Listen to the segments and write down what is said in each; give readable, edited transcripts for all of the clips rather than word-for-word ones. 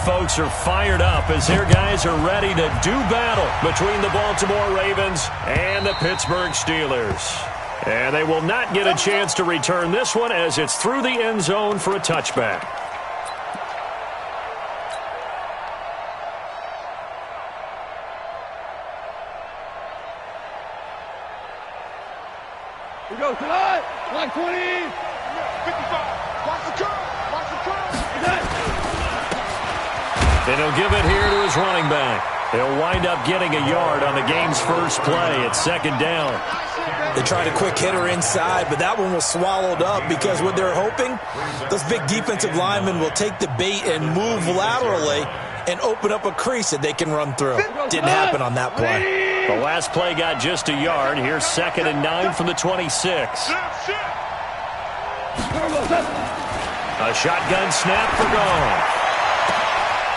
folks are fired up as their guys are ready to do battle between the Baltimore Ravens and the Pittsburgh Steelers. And they will not get a chance to return this one as it's through the end zone for a touchback. Here we go, tonight. Line 20. 55. Watch the curve. Watch the curve. And he'll give it here to his running back. He'll wind up getting a yard on the game's first play at second down. They tried a quick hitter inside, but that one was swallowed up because what they're hoping, those big defensive linemen will take the bait and move laterally and open up a crease that they can run through. Didn't happen on that play. The last play got just a yard. Here's 2nd and 9 from the 26. A shotgun snap for Goff.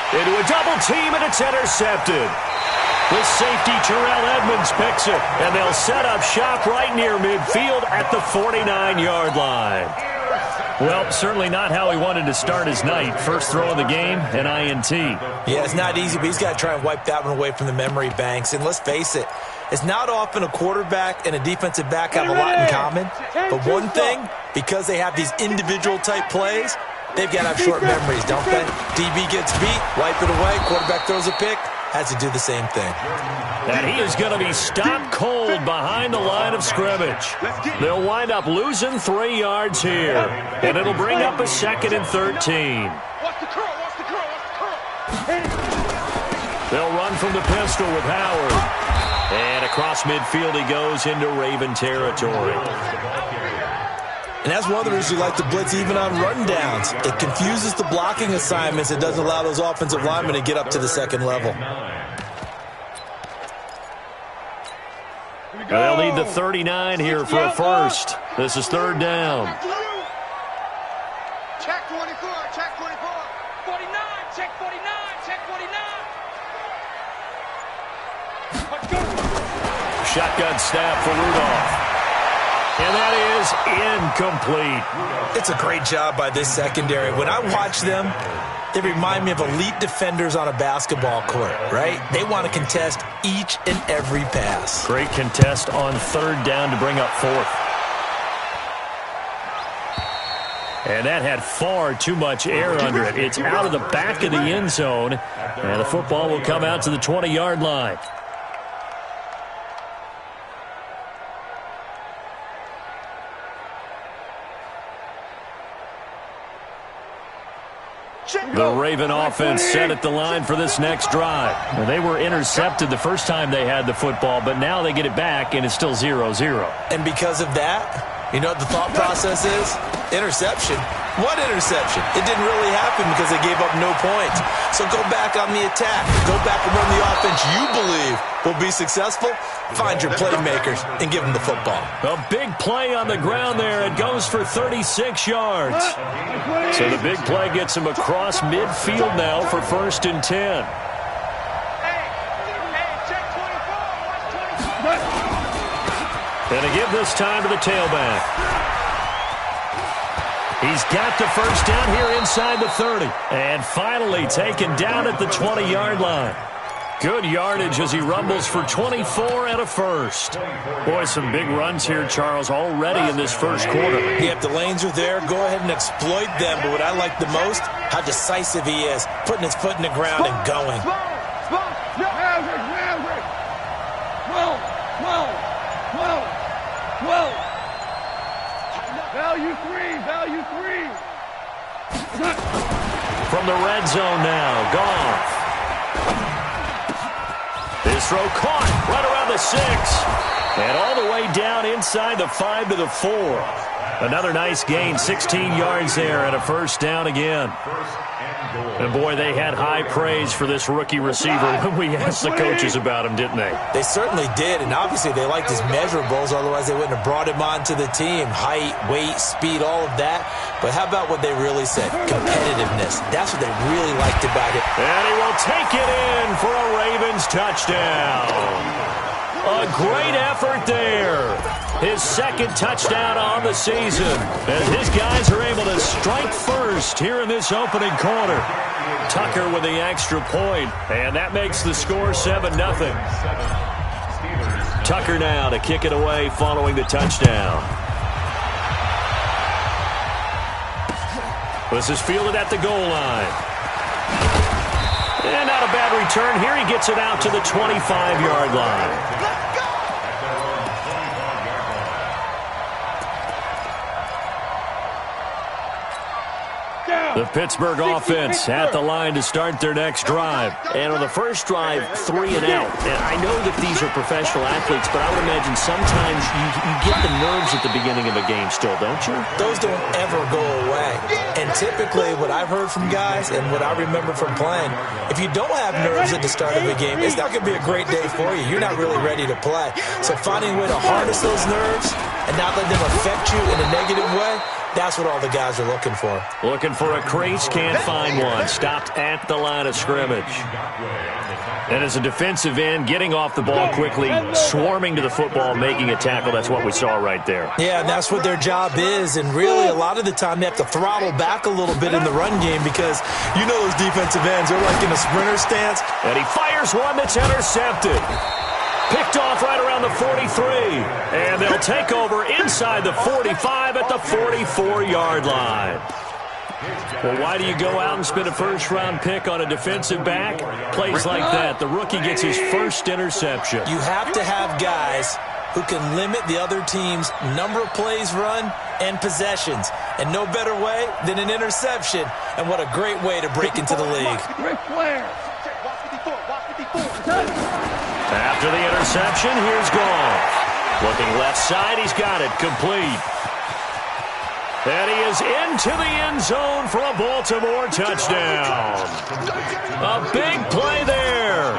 Into a double team, and it's intercepted. The safety, Terrell Edmonds, picks it, and they'll set up shop right near midfield at the 49-yard line. Well, certainly not how he wanted to start his night. First throw of the game, an INT. Yeah, it's not easy, but he's got to try and wipe that one away from the memory banks. And let's face it, it's not often a quarterback and a defensive back have a lot in common. But one thing, because they have these individual type plays, they've got to have short memories, don't they? DB gets beat, wipe it away, quarterback throws a pick, has to do the same thing. And he is going to be stopped cold behind the line of scrimmage. They'll wind up losing 3 yards here. And it'll bring up a 2nd and 13. Watch the curl. Watch the curl. Watch the curl. They'll run from the pistol with Howard. And across midfield he goes into Raven territory. And that's one of the reasons you like to blitz even on run downs. It confuses the blocking assignments. It doesn't allow those offensive linemen to get up to the second level. They'll need the 39 here for a first. This is 3rd down. Check 24. Check 24. 49. Check 49. Check 49. Shotgun snap for Rudolph. And that is incomplete. It's a great job by this secondary. When I watch them, they remind me of elite defenders on a basketball court, right? They want to contest each and every pass. Great contest on 3rd down to bring up 4th. And that had far too much air under it. It's out of the back of the end zone. And the football will come out to the 20-yard line. The Raven offense set at the line for this next drive. Well, they were intercepted the first time they had the football, but now they get it back, and it's still 0-0. And because of that, you know what the thought process is? Interception. What interception? It didn't really happen because they gave up no points. So go back on the attack. Go back and run the offense you believe will be successful. Find your playmakers and give them the football. A big play on the ground there. It goes for 36 yards. So the big play gets him across midfield now for 1st and 10. And to give this time to the tailback. He's got the first down here inside the 30. And finally taken down at the 20-yard line. Good yardage as he rumbles for 24 and a first. Boy, some big runs here, Charles, already in this first quarter. Yeah, if the lanes are there, go ahead and exploit them. But what I like the most, how decisive he is, putting his foot in the ground and going. Value three. From the red zone now, Goff. His throw caught right around the 6. And all the way down inside the 5 to the 4. Another nice gain, 16 yards there and a first down again. And boy, they had high praise for this rookie receiver when we asked the coaches about him, didn't they? They certainly did, and obviously they liked his measurables, otherwise they wouldn't have brought him onto the team. Height, weight, speed, all of that. But how about what they really said? Competitiveness. That's what they really liked about it. And he will take it in for a Ravens touchdown. A great effort there. His second touchdown on the season, as his guys are able to strike first here in this opening quarter. Tucker with the extra point, and that makes the score 7-0. Tucker now to kick it away following the touchdown. This is fielded at the goal line. And not a bad return here. He gets it out to the 25-yard line. The Pittsburgh offense at the line to start their next drive. And on the first drive, 3 and out. And I know that these are professional athletes, but I would imagine sometimes you get the nerves at the beginning of a game still, don't you? Those don't ever go away. And typically what I've heard from guys and what I remember from playing, if you don't have nerves at the start of a game, it's not going to be a great day for you. You're not really ready to play. So finding a way to harness those nerves and not let them affect you in a negative way, that's what all the guys are looking for. Looking for a crease, can't find one. Stopped at the line of scrimmage. And as a defensive end, getting off the ball quickly, swarming to the football, making a tackle, that's what we saw right there. Yeah, and that's what their job is. And really, a lot of the time, they have to throttle back a little bit in the run game because you know those defensive ends, they're like in a sprinter stance. And he fires one that's intercepted. Picked off right around the 43. And they'll take over inside the 45 at the 44-yard line. Well, why do you go out and spend a first-round pick on a defensive back? Plays like that. The rookie gets his first interception. You have to have guys who can limit the other team's number of plays run and possessions. And no better way than an interception. And what a great way to break into the league. Great player. After the interception, here's Goff. Looking left side, he's got it. Complete. And he is into the end zone for a Baltimore touchdown. A big play there.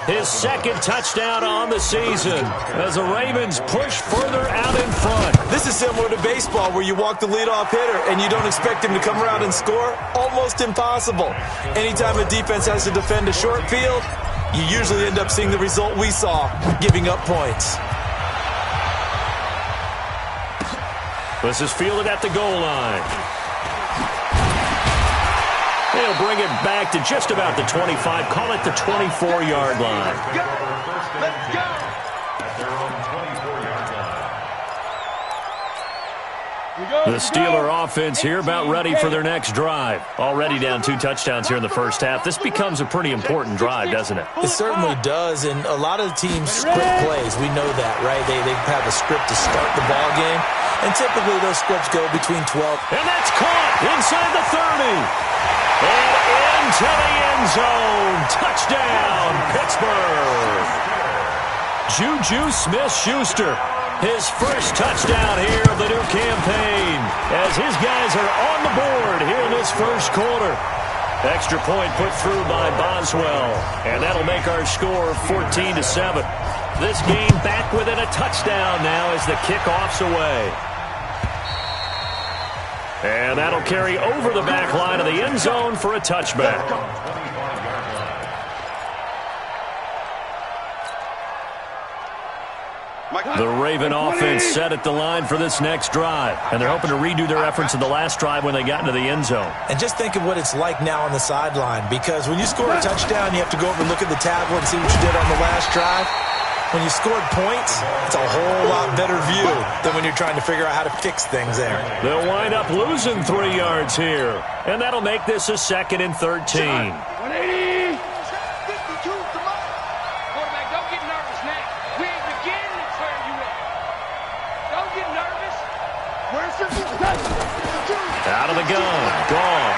His second touchdown on the season as the Ravens push further out in front. This is similar to baseball where you walk the leadoff hitter and you don't expect him to come around and score. Almost impossible. Anytime a defense has to defend a short field, you usually end up seeing the result we saw, giving up points. This is fielded at the goal line. They'll bring it back to just about the 25. Call it the 24-yard line. Let's go. The Steeler offense here about ready for their next drive. Already down 2 touchdowns here in the first half. This becomes a pretty important drive, doesn't it? It certainly does, and a lot of the teams script plays. We know that, right? They have a script to start the ball game, and typically those scripts go between 12. And that's caught inside the 30. And into the end zone. Touchdown, Pittsburgh. Juju Smith-Schuster. His first touchdown here of the new campaign as his guys are on the board here in this first quarter. Extra point put through by Boswell, and that'll make our score 14-7. This game back within a touchdown now as the kickoff's away. And that'll carry over the back line of the end zone for a touchback. The Raven offense set at the line for this next drive, and they're hoping to redo their efforts in the last drive when they got into the end zone. And just think of what it's like now on the sideline, because when you score a touchdown, you have to go over and look at the tablet and see what you did on the last drive. When you scored points, it's a whole lot better view than when you're trying to figure out how to fix things there. They'll wind up losing 3 yards here, and that'll make this a 2nd and 13. 180. Out of the gun, Goff.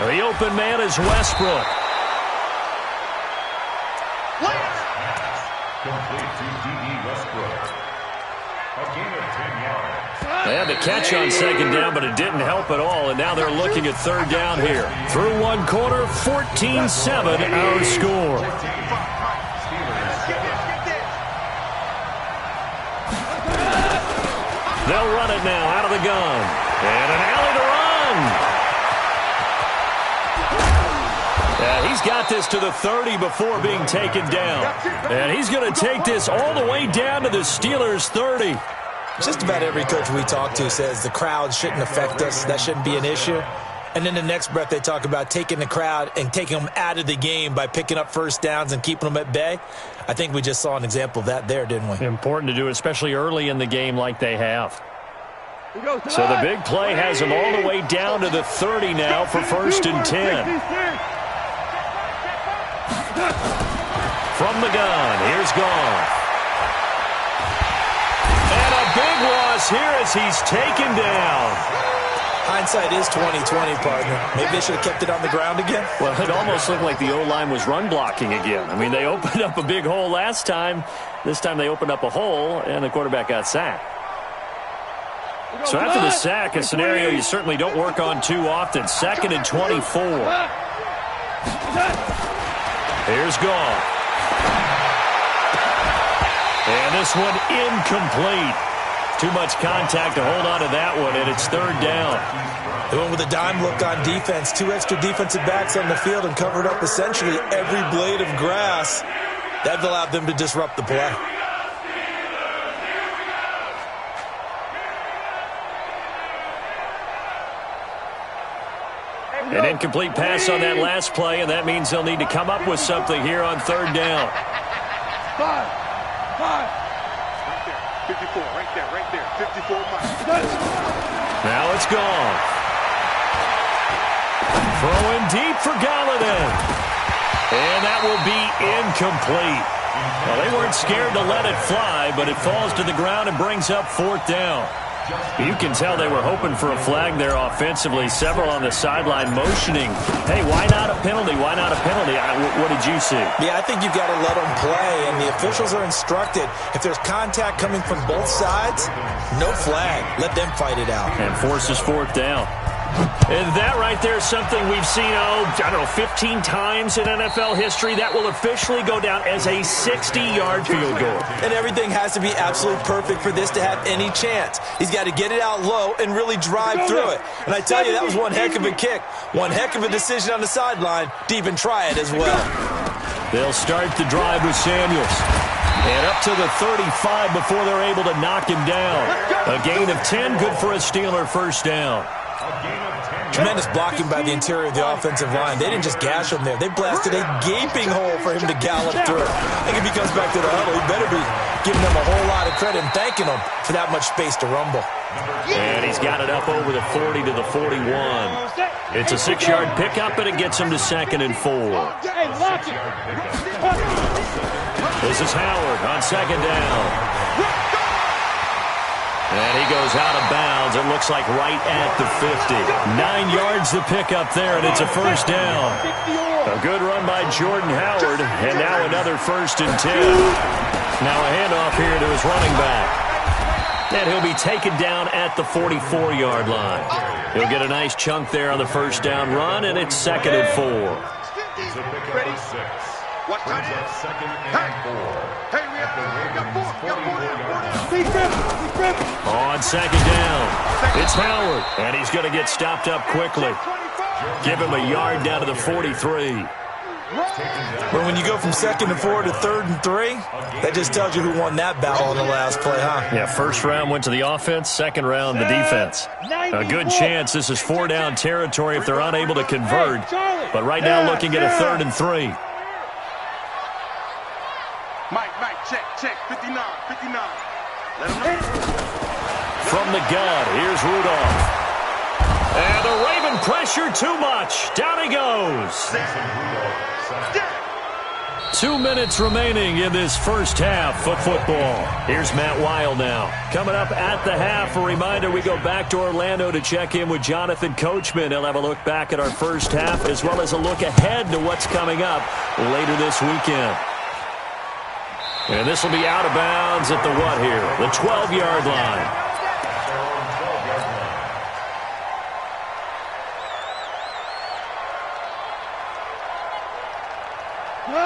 The open man is Westbrook. They had the catch on 2nd down, but it didn't help at all, and now they're looking at 3rd down here. Through 1 quarter, 14-7 our score. They'll run it now out of the gun. And an alley to run. He's got this to the 30 before being taken down. And he's going to take this all the way down to the Steelers' 30. Just about every coach we talk to says the crowd shouldn't affect us. That shouldn't be an issue. And then the next breath they talk about taking the crowd and taking them out of the game by picking up first downs and keeping them at bay. I think we just saw an example of that there, didn't we? Important to do, especially early in the game like they have. So the big play has him all the way down to the 30 now for 1st and 10. From the gun, here's Gone. And a big loss here as he's taken down. Hindsight is 20/20, partner. Maybe they should have kept it on the ground again. Well, it almost looked like the O-line was run blocking again. I mean, they opened up a big hole last time. This time they opened up a hole, and the quarterback got sacked. So after the sack, a scenario you certainly don't work on too often. 2nd and 24. Here's Gone. And this one incomplete. Too much contact to hold on to that one, and it's 3rd down. They went with a dime look on defense. 2 extra defensive backs on the field and covered up essentially every blade of grass. That allowed them to disrupt the play. An incomplete pass on that last play, and that means they'll need to come up with something here on 3rd down. 54, right there, 54 miles. Now it's Gone. Throwing deep for Galladay. And that will be incomplete. Well, they weren't scared to let it fly, but it falls to the ground and brings up 4th down. You can tell they were hoping for a flag there offensively. Several on the sideline motioning, hey, why not a penalty? Why not a penalty? What did you see? Yeah, I think you've got to let them play, and the officials are instructed. If there's contact coming from both sides, no flag. Let them fight it out. And forces 4th down. And that right there is something we've seen, 15 times in NFL history. That will officially go down as a 60-yard field goal. And everything has to be absolutely perfect for this to have any chance. He's got to get it out low and really drive through it. And I tell you, that was one heck of a kick. One heck of a decision on the sideline to even try it as well. They'll start the drive with Samuels. And up to the 35 before they're able to knock him down. A gain of 10, good for a Steeler 1st down. Tremendous blocking by the interior of the offensive line. They didn't just gash him there. They blasted a gaping hole for him to gallop through. I think if he comes back to the huddle, he better be giving them a whole lot of credit and thanking them for that much space to rumble. And he's got it up over the 40 to the 41. It's a 6-yard pickup, and it gets him to 2nd and 4. This is Howard on 2nd down. And he goes out of bounds. It looks like right at the 50. 9 yards the pickup there, and it's a 1st down. A good run by Jordan Howard, and now another 1st and 10. Now a handoff here to his running back. And he'll be taken down at the 44-yard line. He'll get a nice chunk there on the 1st down run, and it's 2nd and 4. Ready? Watch that. Hey, we got 4. On 2nd down, it's Howard, and he's going to get stopped up quickly. Give him a yard down to the 43. But when you go from 2nd and 4 to 3rd and 3, that just tells you who won that battle on the last play, huh? Yeah, 1st round went to the offense, 2nd round the defense. A good chance this is 4-down territory if they're unable to convert. But right now looking at a 3rd and 3. Mike, check, 59. Let him know. From the gun, here's Rudolph. And the Raven pressure too much. Down he goes. 2 minutes remaining in this 1st half of football. Here's Matt Weil now. Coming up at the half, a reminder we go back to Orlando to check in with Jonathan Coachman. He'll have a look back at our 1st half as well as a look ahead to what's coming up later this weekend. And this will be out of bounds at the what here? The 12-yard line.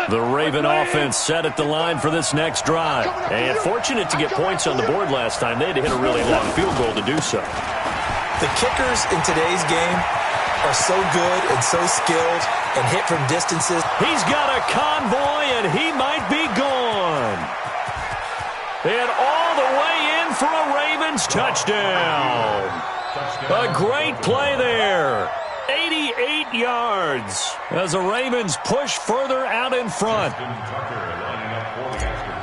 The Raven offense set at the line for this next drive. And fortunate to get points on the board last time. They had to hit a really long field goal to do so. The kickers in today's game are so good and so skilled and hit from distances. He's got a convoy, and he might be gone. And all the way in for a Ravens touchdown. A great play there. 88 yards as the Ravens push further out in front.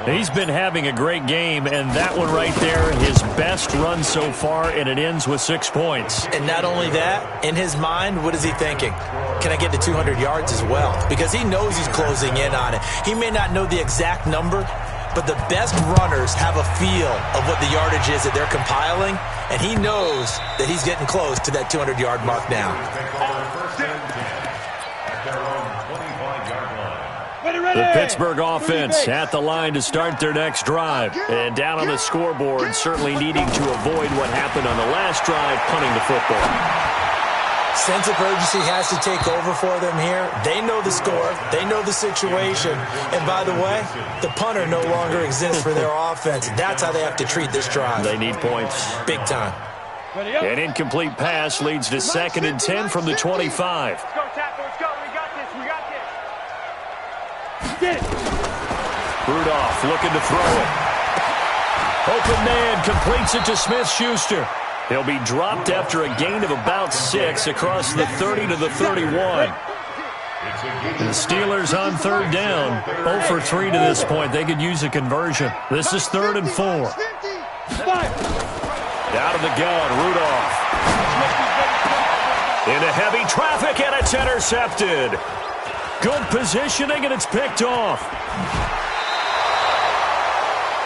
He's been having a great game, and that one right there, his best run so far, and it ends with 6 points. And not only that, in his mind, what is he thinking? Can I get to 200 yards as well? Because he knows he's closing in on it. He may not know the exact number, but the best runners have a feel of what the yardage is that they're compiling, and he knows that he's getting close to that 200-yard mark now. The Pittsburgh offense at the line to start their next drive. And down on the scoreboard, certainly needing to avoid what happened on the last drive, punting the football. Sense of urgency has to take over for them here. They know the score. They know the situation. And by the way, the punter no longer exists for their offense. That's how they have to treat this drive. They need points. Big time. An incomplete pass leads to 2nd and 10 from the 25. Let's go, Tackle. Let's go. We got this. We got this. Get it. Rudolph looking to throw it. Open man completes it to Smith-Schuster. He'll be dropped after a gain of about 6 across the 30 to the 31. The Steelers on 3rd down. 0 for 3 to this point. They could use a conversion. This is 3rd and 4. Out of the gun, Rudolph. Into heavy traffic, and it's intercepted. Good positioning, and it's picked off.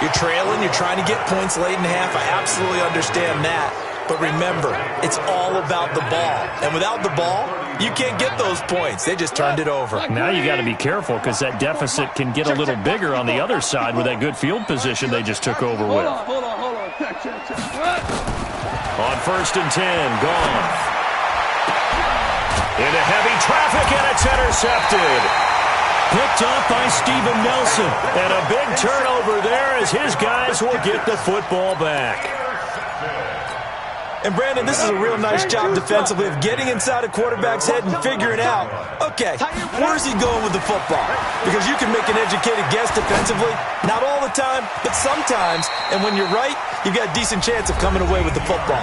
You're trailing. You're trying to get points late in half. I absolutely understand that. But remember, it's all about the ball. And without the ball, you can't get those points. They just turned it over. Now you got to be careful because that deficit can get a little bigger on the other side with that good field position they just took over with. Hold on. Check. On 1st and 10, gone. Into heavy traffic, and it's intercepted. Picked up by Steven Nelson. And a big turnover there as his guys will get the football back. And, Brandon, this is a real nice job defensively of getting inside a quarterback's head and figuring out, okay, where's he going with the football? Because you can make an educated guess defensively. Not all the time, but sometimes. And when you're right, you've got a decent chance of coming away with the football.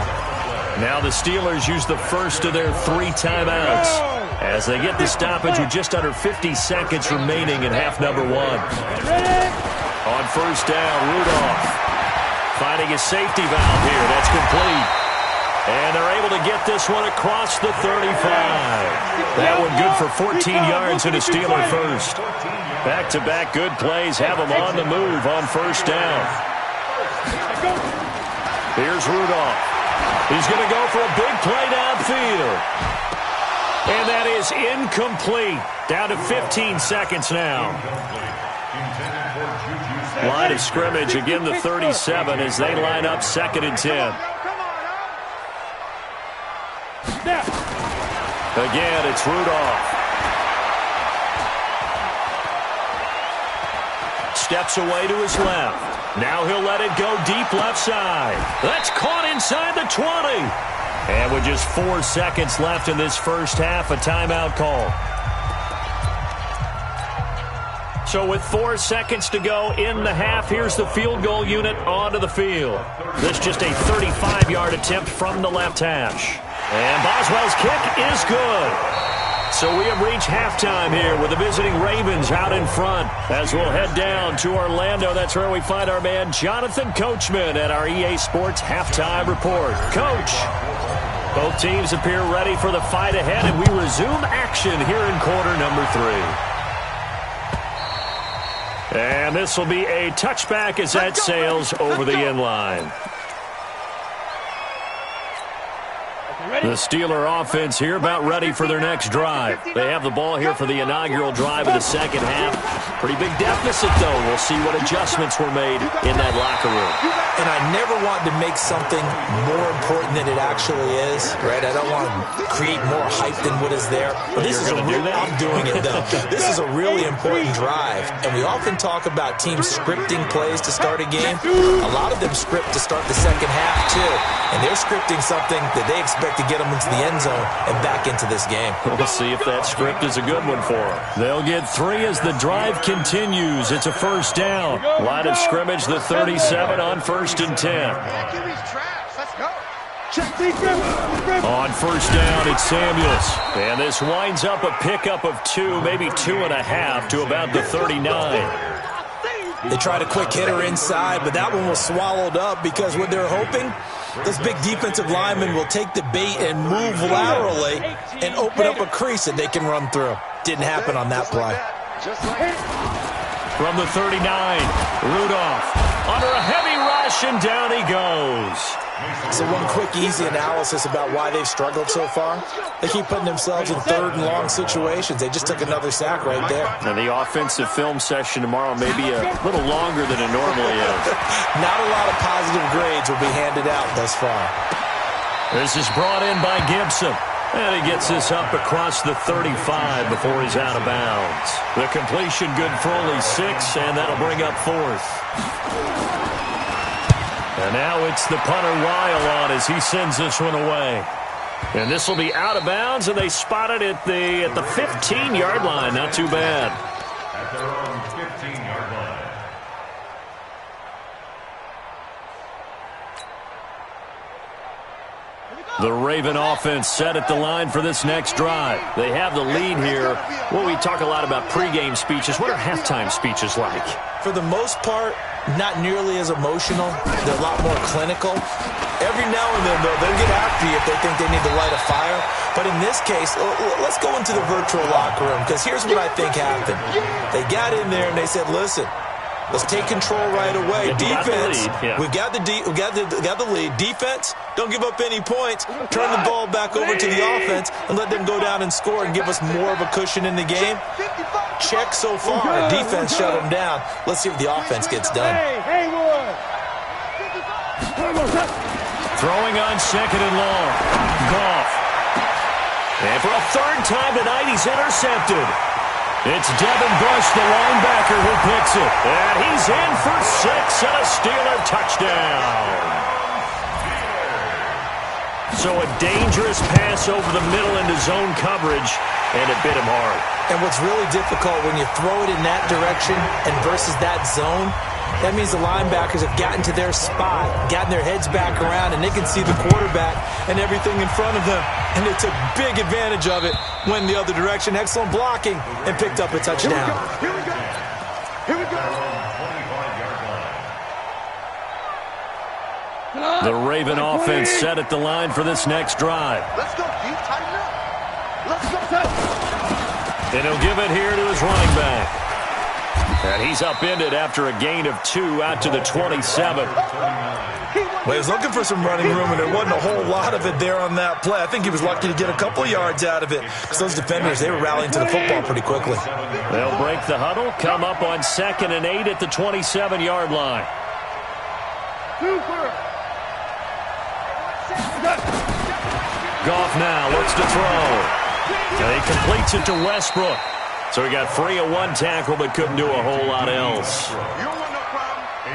Now the Steelers use the first of their 3 timeouts as they get the stoppage with just under 50 seconds remaining in half number 1. On 1st down, Rudolph finding a safety valve here. That's complete. And they're able to get this one across the 35. That one good for 14 yards and a Steeler first. Back-to-back good plays have them on the move on 1st down. Here's Rudolph. He's going to go for a big play downfield. And that is incomplete. Down to 15 seconds now. Line of scrimmage, again the 37 as they line up 2nd and 10. Again, it's Rudolph. Steps away to his left. Now he'll let it go deep left side. That's caught inside the 20. And with just 4 seconds left in this first half, a timeout call. So with 4 seconds to go in the half, here's the field goal unit onto the field. This just a 35-yard attempt from the left hash. And Boswell's kick is good. So we have reached halftime here with the visiting Ravens out in front. As we'll head down to Orlando, that's where we find our man Jonathan Coachman at our EA Sports Halftime Report. Coach, both teams appear ready for the fight ahead, and we resume action here in quarter number 3. And this will be a touchback as that sails over the end line. The Steeler offense here about ready for their next drive. They have the ball here for the inaugural drive of the second half. Pretty big deficit, though. We'll see what adjustments were made in that locker room. And I never want to make something more important than it actually is, right? I don't want to create more hype than what is there. But this is I'm doing it, though. This is a really important drive. And we often talk about teams scripting plays to start a game. A lot of them script to start the second half, too. And they're scripting something that they expect to get them into the end zone and back into this game. We'll see if that script is a good one for them. They'll get 3 as the drive continues. It's a first down. Line of scrimmage, the 37 on 1st and 10. On first down, it's Samuels. And this winds up a pickup of 2, maybe 2.5 to about the 39. They tried a quick hitter inside, but that one was swallowed up because what they're hoping, this big defensive lineman will take the bait and move laterally and open up a crease that they can run through. Didn't happen on that play. From the 39, Rudolph under a heavy rush, and down he goes. So one quick, easy analysis about why they've struggled so far. They keep putting themselves in 3rd and long situations. They just took another sack right there. Now, the offensive film session tomorrow may be a little longer than it normally is. Not a lot of positive grades will be handed out thus far. This is brought in by Gibson. And he gets this up across the 35 before he's out of bounds. The completion good for only 6, and that'll bring up 4th. And now it's the punter Weil on as he sends this one away. And this will be out of bounds, and they spot it at the 15-yard line. Not too bad. At their own 15-yard line. The Raven offense set at the line for this next drive. They have the lead here. Well, we talk a lot about pregame speeches. What are halftime speeches like? For the most part, not nearly as emotional. They're a lot more clinical. Every now and then, though, they'll get after you if they think they need to light a fire. But in this case, let's go into the virtual locker room, because here's what I think happened. They got in there and they said, listen, let's take control right away. Defense, we've got the lead. Defense, don't give up any points. Turn the ball back over to the offense and let them go down and score and give us more of a cushion in the game. Check so far. Defense shut them down. Let's see if the offense gets done. Throwing on 2nd and long. Goff. And for a 3rd time tonight, he's intercepted. It's Devin Bush, the linebacker, who picks it. And he's in for 6 and a Steeler touchdown. So a dangerous pass over the middle into zone coverage, and it bit him hard. And what's really difficult when you throw it in that direction and versus that zone, that means the linebackers have gotten to their spot, gotten their heads back around, and they can see the quarterback and everything in front of them. And they took big advantage of it, went the other direction. Excellent blocking, and picked up a touchdown. Here we go. Here we go. The Raven offense set at the line for this next drive. Let's go, deep, tighten up. Let's go. And he'll give it here to his running back. And he's upended after a gain of 2 out to the 27. Well, he was looking for some running room, and there wasn't a whole lot of it there on that play. I think he was lucky to get a couple yards out of it, because those defenders, they were rallying to the football pretty quickly. They'll break the huddle, come up on 2nd and 8 at the 27-yard line. Goff now looks to throw. And he completes it to Westbrook. So he got free of 1 tackle, but couldn't do a whole lot else.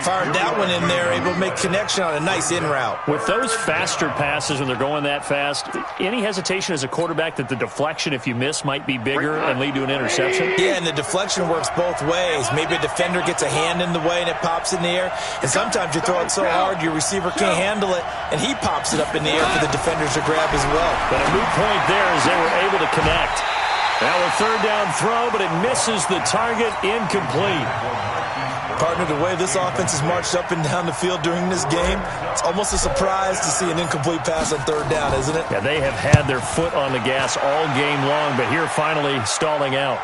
Fired that one in there, able to make connection on a nice in route. With those faster passes when they're going that fast, any hesitation as a quarterback that the deflection, if you miss, might be bigger and lead to an interception? Yeah, and the deflection works both ways. Maybe a defender gets a hand in the way and it pops in the air. And sometimes you throw it so hard your receiver can't handle it, and he pops it up in the air for the defenders to grab as well. But a moot point there as they were able to connect. Now a 3rd down throw, but it misses the target, incomplete. Partner, the way this offense has marched up and down the field during this game, it's almost a surprise to see an incomplete pass on 3rd down, isn't it? Yeah, they have had their foot on the gas all game long, but here finally stalling out.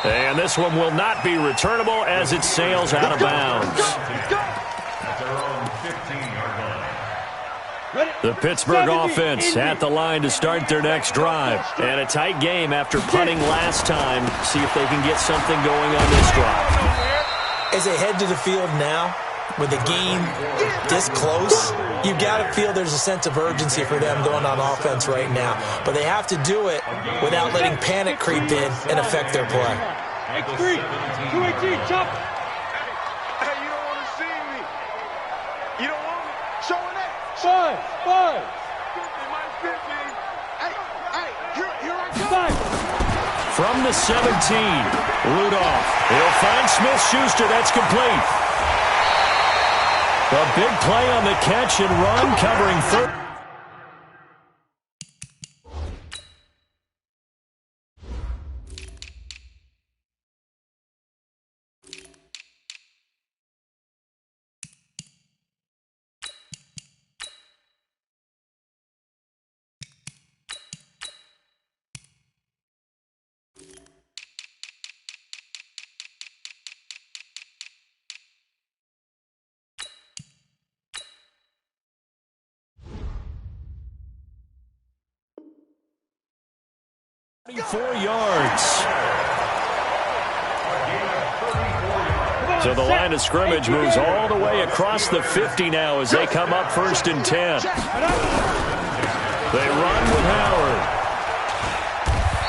And this one will not be returnable as it sails out of bounds. The Pittsburgh offense at the line to start their next drive. And a tight game after punting last time. See if they can get something going on this drive. As they head to the field now, with the game this close, you've got to feel there's a sense of urgency for them going on offense right now. But they have to do it without letting panic creep in and affect their play. X3, 218, chop. Hey, you don't want to see me. You don't want me showing that. 5. from the 17. Rudolph. He'll find Smith-Schuster. That's complete. A big play on the catch and run, covering third. Yards. So the line of scrimmage moves all the way across the 50 now as they come up 1st and 10. They run with Howard.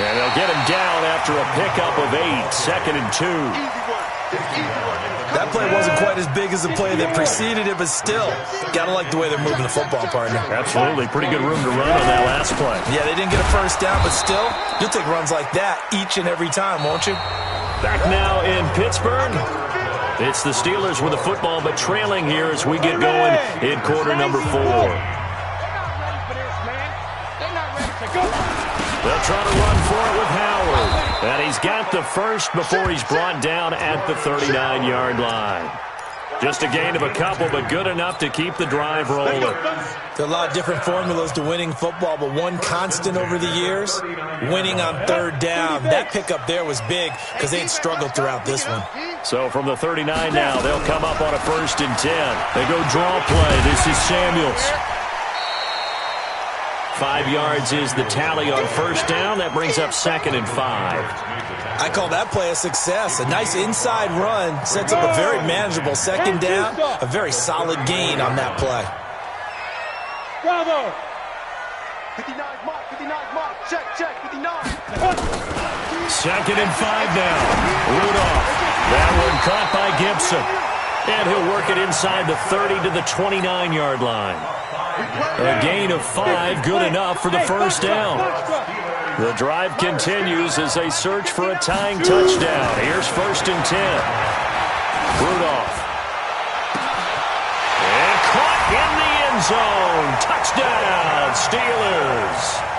And they'll get him down after a pickup of 8, 2nd and 2. That play wasn't quite as big as the play that preceded it, but still, got to like the way they're moving the football, partner. Absolutely. Pretty good room to run on that last play. Yeah, they didn't get a first down, but still, you'll take runs like that each and every time, won't you? Back now in Pittsburgh. It's the Steelers with the football, but trailing here as we get going in quarter number 4. They'll try to run for it with Howard. And he's got the first before he's brought down at the 39-yard line. Just a gain of a couple, but good enough to keep the drive rolling. There are a lot of different formulas to winning football, but one constant over the years, winning on 3rd down. That pickup there was big because they had struggled throughout this one. So from the 39 now, they'll come up on a 1st and 10. They go draw play. This is Samuels. 5 yards is the tally on 1st down. That brings up 2nd and 5. I call that play a success. A nice inside run sets up a very manageable 2nd down. A very solid gain on that play. Bravo! 59 mark, 59 mark. Check, 59. 2nd and 5 now. Rudolph. That one caught by Gibson. And he'll work it inside the 30 to the 29-yard line. A gain of 5, good enough for the 1st down. The drive continues as they search for a tying touchdown. Here's 1st and 10. Rudolph. And caught in the end zone. Touchdown, Steelers.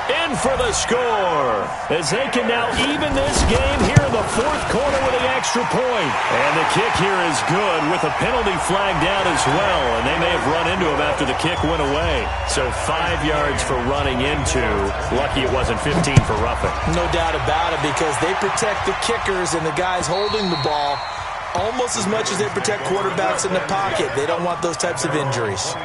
In for the score as they can now even this game here in the 4th quarter with the extra point. And the kick here is good with a penalty flag down as well, and they may have run into him after the kick went away. So 5 yards for running into. Lucky it wasn't 15 for roughing. No doubt about it, because they protect the kickers and the guys holding the ball almost as much as they protect quarterbacks in the pocket. They don't want those types of injuries.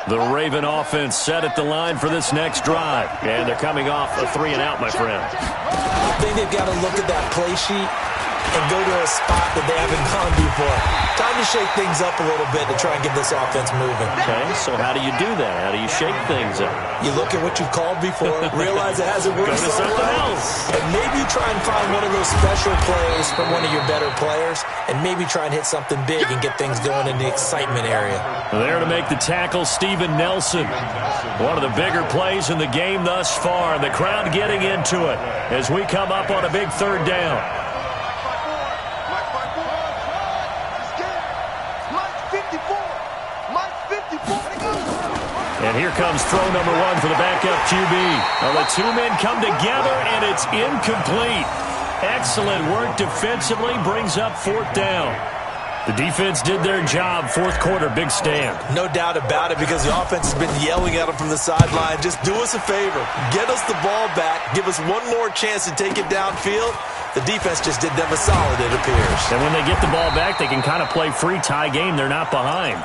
The Raven offense set at the line for this next drive. And they're coming off a 3-and-out, my friend. I think they've got to look at that play sheet and go to a spot that they haven't gone before. Time to shake things up a little bit to try and get this offense moving. Okay, so how do you do that? How do you shake things up? You look at what you've called before, realize it hasn't worked Go to something else. and maybe try and find one of those special plays from one of your better players, and maybe try and hit something big and get things going in the excitement area. There to make the tackle, Steven Nelson. One of the bigger plays in the game thus far. The crowd getting into it as we come up on a big 3rd down. And here comes throw number 1 for the backup QB. Well, the 2 men come together, and it's incomplete. Excellent work defensively, brings up 4th down. The defense did their job. 4th quarter, big stand. No doubt about it, because the offense has been yelling at them from the sideline. Just do us a favor. Get us the ball back. Give us one more chance to take it downfield. The defense just did them a solid, it appears. And when they get the ball back, they can kind of play free tie game. They're not behind.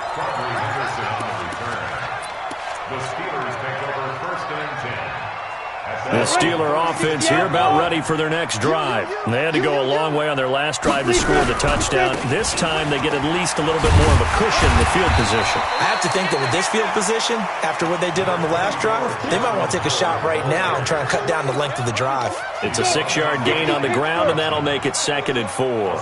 The Steeler offense here about ready for their next drive. They had to go a long way on their last drive to score the touchdown. This time they get at least a little bit more of a cushion in the field position. I have to think that with this field position, after what they did on the last drive, they might want to take a shot right now and try and cut down the length of the drive. It's a 6-yard gain on the ground, and that'll make it 2nd and 4.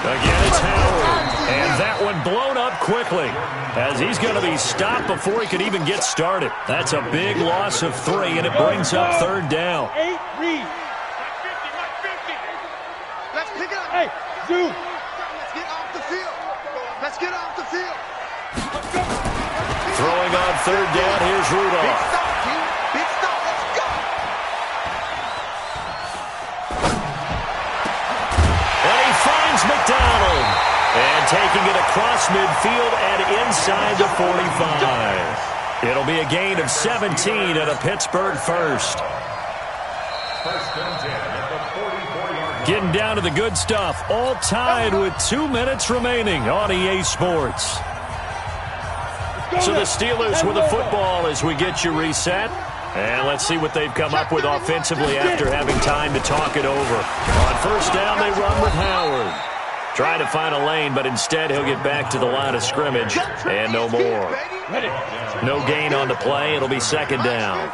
Again, it's Howard. And that one blown up quickly as he's going to be stopped before he could even get started. That's a big loss of 3, and it brings up 3rd down. 8, read. Let's pick it up. Hey, Zoo. Let's get off the field. Let's get off the field. Throwing on 3rd down, here's Rudolph. Big stop, King. Big stop. Let's go. And he finds McDonald. And taking it across midfield and inside the 45. It'll be a gain of 17 and a Pittsburgh first. Getting down to the good stuff. All tied with 2 minutes remaining on EA Sports. So the Steelers with the football as we get you reset. And let's see what they've come up with offensively after having time to talk it over. On 1st down, they run with Howard. Trying to find a lane, but instead he'll get back to the line of scrimmage and no more. No gain on the play. It'll be 2nd down.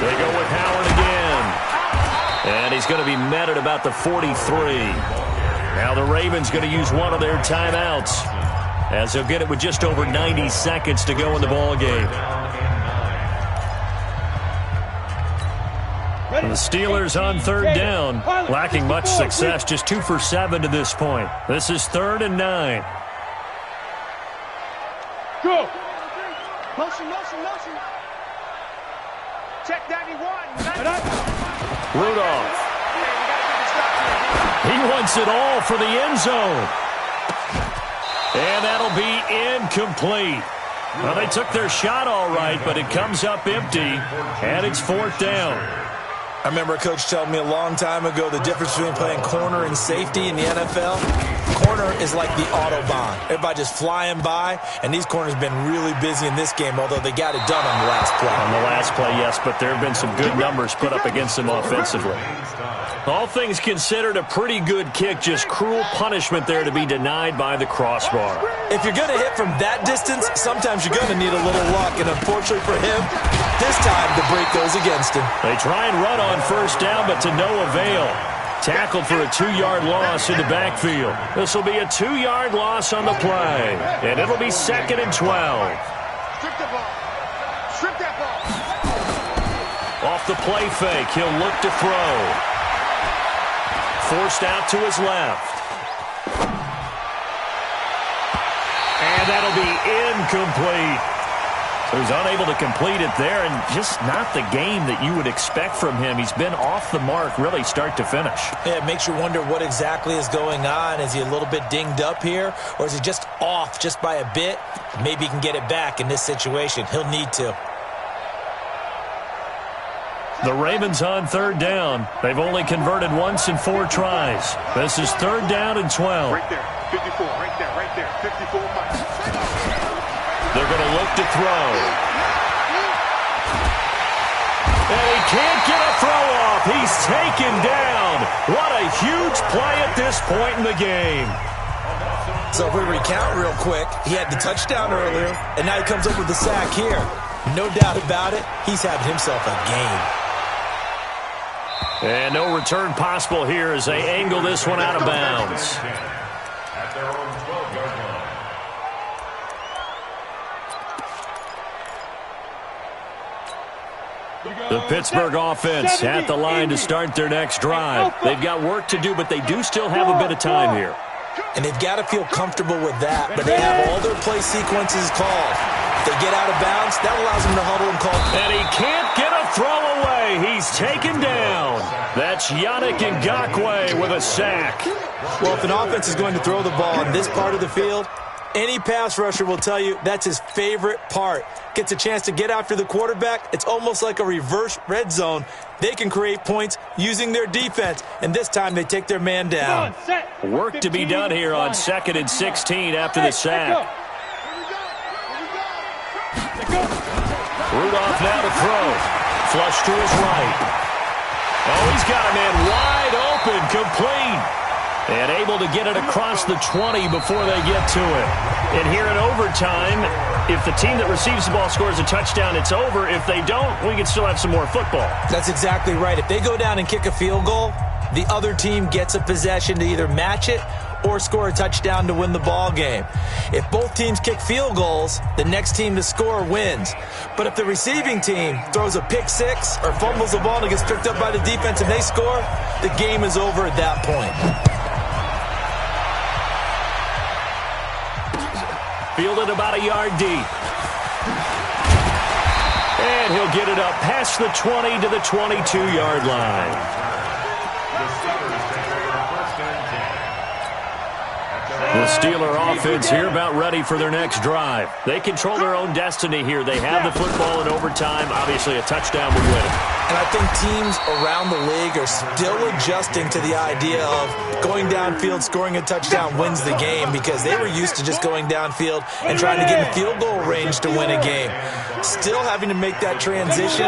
They go with Howard again. And he's going to be met at about the 43. Now the Ravens going to use one of their timeouts as they'll get it with just over 90 seconds to go in the ballgame. The Steelers on 3rd down, lacking much success, just 2 for 7 to this point. This is 3rd and 9. Go. Motion, motion, motion. Check 91. Rudolph. He wants it all for the end zone. And that'll be incomplete. Well, they took their shot all right, but it comes up empty, and it's 4th down. I remember a coach telling me a long time ago the difference between playing corner and safety in the NFL. Corner is like the Autobahn. Everybody just flying by, and these corners have been really busy in this game, although they got it done on the last play. On the last play, yes, but there have been some good numbers put up against them offensively. All things considered, a pretty good kick, just cruel punishment there to be denied by the crossbar. If you're going to hit from that distance, sometimes you're going to need a little luck, and unfortunately for him, this time the break goes against him. They try and run on 1st down, but to no avail. Tackled for a 2-yard loss in the backfield. This will be a 2-yard loss on the play, and it'll be 2nd and 12. Strip the ball. Strip that ball. Off the play fake, he'll look to throw. Forced out to his left. And that'll be incomplete. So he's unable to complete it there, and just not the game that you would expect from him. He's been off the mark really start to finish. Yeah, it makes you wonder what exactly is going on. Is he a little bit dinged up here, or is he just off just by a bit? Maybe he can get it back in this situation. He'll need to. The Ravens on 3rd down. They've only converted once in 4 tries. This is 3rd down and 12. Right there. 54. Right there. Right there. 54 miles. They're going to look to throw. And he can't get a throw off. He's taken down. What a huge play at this point in the game. So if we recount real quick, he had the touchdown earlier, and now he comes up with the sack here. No doubt about it, he's having himself a game. And no return possible here as they angle this one out of bounds. At their own 12-yard line. The Pittsburgh offense at the line to start their next drive. They've got work to do, but they do still have a bit of time here. And they've got to feel comfortable with that, but they have all their play sequences called. If they get out of bounds, that allows them to huddle and call. And he can't get a throw away. He's taken down. That's Yannick Ngakoue with a sack. Well, if an offense is going to throw the ball in this part of the field, any pass rusher will tell you that's his favorite part. Gets a chance to get after the quarterback. It's almost like a reverse red zone. They can create points using their defense, and this time they take their man down. Work to be done here on 2nd and 16 after the sack. Rudolph now to throw. Flush to his right. Oh, he's got a man wide open, complete. And able to get it across the 20 before they get to it. And here in overtime, if the team that receives the ball scores a touchdown, it's over. If they don't, we can still have some more football. That's exactly right. If they go down and kick a field goal, the other team gets a possession to either match it or score a touchdown to win the ball game. If both teams kick field goals, the next team to score wins. But if the receiving team throws a pick six or fumbles the ball and gets tricked up by the defense and they score, the game is over at that point. Fielded about a yard deep. And he'll get it up past the 20 to the 22-yard line. The Steeler offense here about ready for their next drive. They control their own destiny here. They have the football in overtime. Obviously, a touchdown would win it. And I think teams around the league are still adjusting to the idea of going downfield, scoring a touchdown wins the game, because they were used to just going downfield and trying to get in field goal range to win a game. Still having to make that transition.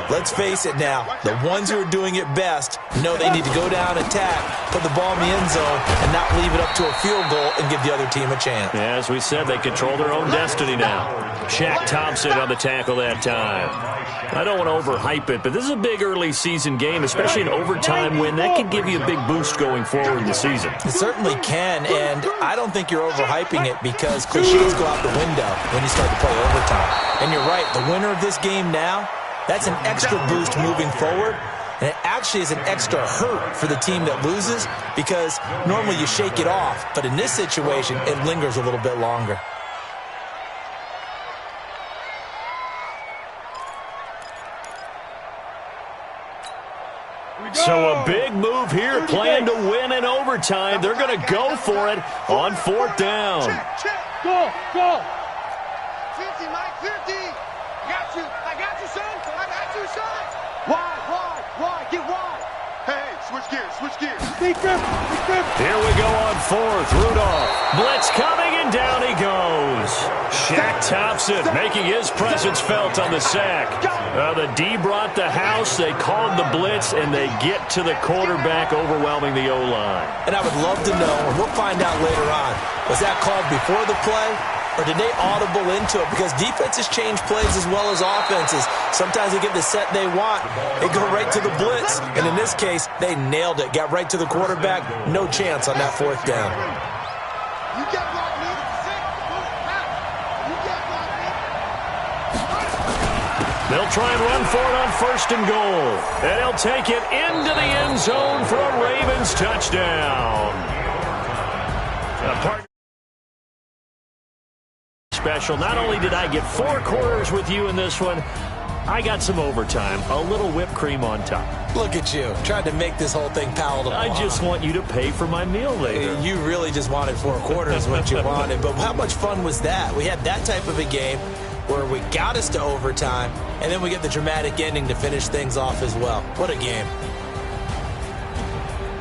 Let's face it now, the ones who are doing it best know they need to go down, attack, put the ball in the end zone, and not leave it up to a field goal and give the other team a chance. Yeah, as we said, they control their own destiny now. Shaq Thompson on the tackle that time. I don't want to overhype it, but this is a big early season game, especially an overtime win. That can give you a big boost going forward in the season. It certainly can, and I don't think you're overhyping it, because cliches go out the window when you start to play overtime. And you're right, the winner of this game now, that's an extra boost moving forward. And it actually is an extra hurt for the team that loses, because normally you shake it off. But in this situation, it lingers a little bit longer. So a big move here, playing to win in overtime. They're going to go for it on fourth down. Go, go. 50, Mike, 50. I got you, son. Wide, get wide. Hey, switch gears. Here we go on fourth. Rudolph. Blitz coming, and down he goes. Shaq Thompson making his presence felt on the sack. The D brought the house. They called the blitz, and they get to the quarterback, overwhelming the O-line. And I would love to know, and we'll find out later on, was that called before the play, or did they audible into it? Because defenses change plays as well as offenses. Sometimes they get the set they want. They go right to the blitz. And in this case, they nailed it. Got right to the quarterback. No chance on that fourth down. You got blocked, man. You got blocked, man. They'll try and run for it on first and goal. And he'll take it into the end zone for a Ravens touchdown. Special. Not only did I get 4 quarters with you in this one, I got some overtime, a little whipped cream on top. Look at you, trying to make this whole thing palatable. I just want you to pay for my meal later. You really just wanted 4 quarters, what you wanted. But how much fun was that? We had that type of a game where we got us to overtime, and then we get the dramatic ending to finish things off as well. What a game.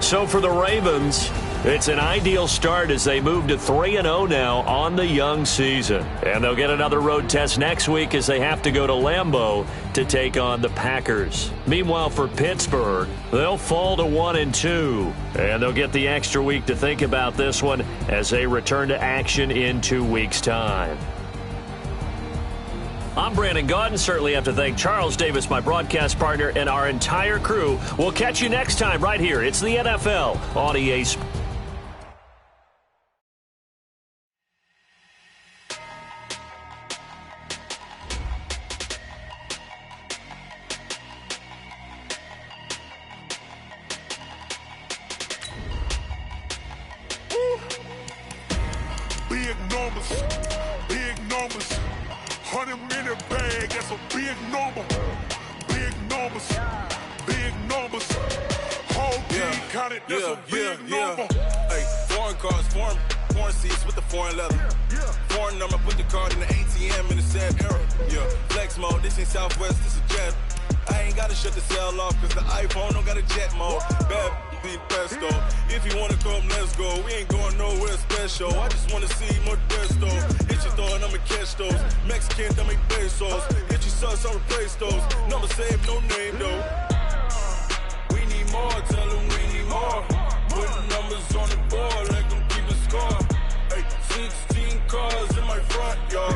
So for the Ravens, it's an ideal start as they move to 3-0 now on the young season. And they'll get another road test next week as they have to go to Lambeau to take on the Packers. Meanwhile, for Pittsburgh, they'll fall to 1-2. And they'll get the extra week to think about this one as they return to action in 2 weeks' time. I'm Brandon Gaudin. Certainly have to thank Charles Davis, my broadcast partner, and our entire crew. We'll catch you next time right here. It's the NFL on EA Sports. Big numbers, 100 minute bag, that's a big number. Big numbers, whole team counted, that's a big number. Hey, foreign cars, foreign seats with the foreign leather. Foreign number, put the card in the ATM in the sad era. Yeah, flex mode, this ain't Southwest, this is jet. I ain't gotta shut the cell off, cause the iPhone don't got a jet mode. Bad be pesto. If you wanna come, let's go. We ain't going nowhere special. I just wanna see more Modesto. Hit your door and I'ma catch those. Mexican, dame pesos. Hit your sauce, I'll replace those. Number saved, no name though. We need more, tell them we need more. Putting numbers on the board like I'm keeping score. Ay, 16 cars in my front yard.